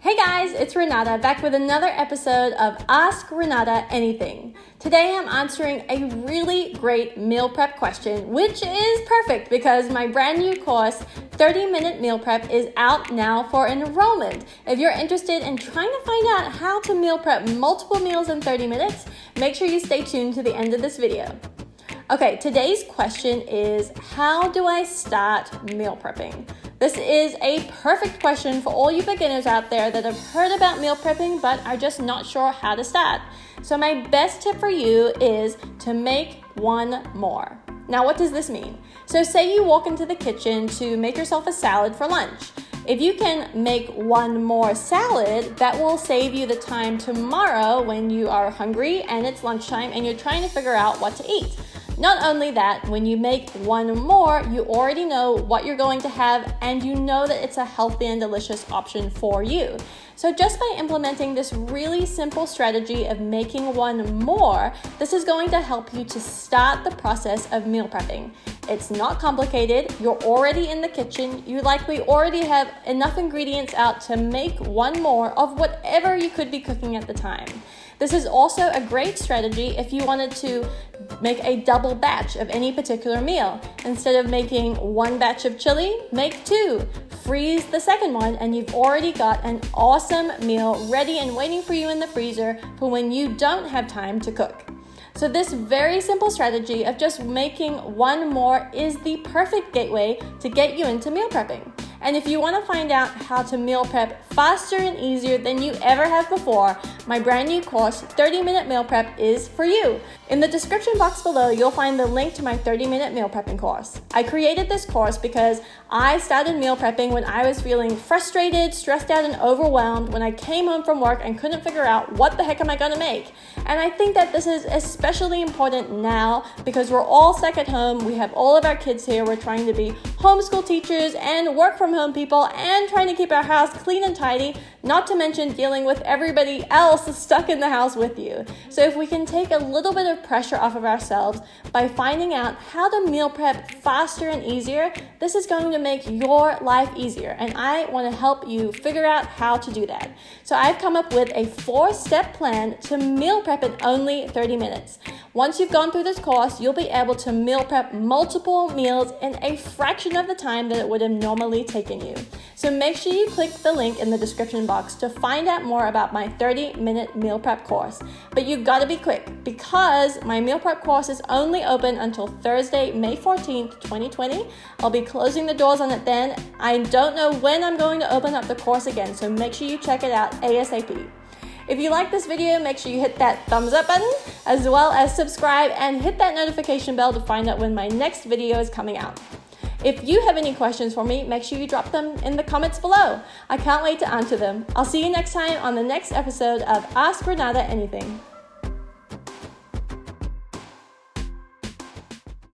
Hey guys, it's Renata back with another episode of Ask Renata Anything. Today I'm answering a really great meal prep question, which is perfect because my brand new course, 30-Minute Meal Prep, is out now for enrollment. If you're interested in trying to find out how to meal prep multiple meals in 30 minutes, make sure you stay tuned to the end of this video. Okay, today's question is, how do I start meal prepping? This is a perfect question for all you beginners out there that have heard about meal prepping but are just not sure how to start. So my best tip for you is to make one more. Now, what does this mean? So say you walk into the kitchen to make yourself a salad for lunch. If you can make one more salad, that will save you the time tomorrow when you are hungry and it's lunchtime and you're trying to figure out what to eat. Not only that, when you make one more, you already know what you're going to have and you know that it's a healthy and delicious option for you. So just by implementing this really simple strategy of making one more, this is going to help you to start the process of meal prepping. It's not complicated. You're already in the kitchen. You likely already have enough ingredients out to make one more of whatever you could be cooking at the time. This is also a great strategy if you wanted to make a double batch of any particular meal. Instead of making one batch of chili, make two. Freeze the second one and you've already got an awesome meal ready and waiting for you in the freezer for when you don't have time to cook. So this very simple strategy of just making one more is the perfect gateway to get you into meal prepping. And if you want to find out how to meal prep faster and easier than you ever have before, my brand new course, 30-Minute Meal Prep, is for you. In the description box below, you'll find the link to my 30-Minute Meal Prepping course. I created this course because I started meal prepping when I was feeling frustrated, stressed out, and overwhelmed when I came home from work and couldn't figure out what the heck am I going to make. And I think that this is especially important now because we're all stuck at home. We have all of our kids here. We're trying to be homeschool teachers and work from home people and trying to keep our house clean and tidy, not to mention dealing with everybody else stuck in the house with you. So if we can take a little bit of pressure off of ourselves by finding out how to meal prep faster and easier, this is going to make your life easier. And I want to help you figure out how to do that. So I've come up with a 4-step plan to meal prep in only 30 minutes. Once you've gone through this course, you'll be able to meal prep multiple meals in a fraction of the time that it would have normally taken you. So make sure you click the link in the description box to find out more about my 30-minute meal prep course. But you've got to be quick because my meal prep course is only open until Thursday, May 14th, 2020. I'll be closing the doors on it then. I don't know when I'm going to open up the course again, so make sure you check it out ASAP. If you like this video, make sure you hit that thumbs up button, as well as subscribe and hit that notification bell to find out when my next video is coming out. If you have any questions for me, make sure you drop them in the comments below. I can't wait to answer them. I'll see you next time on the next episode of Ask Renata Anything.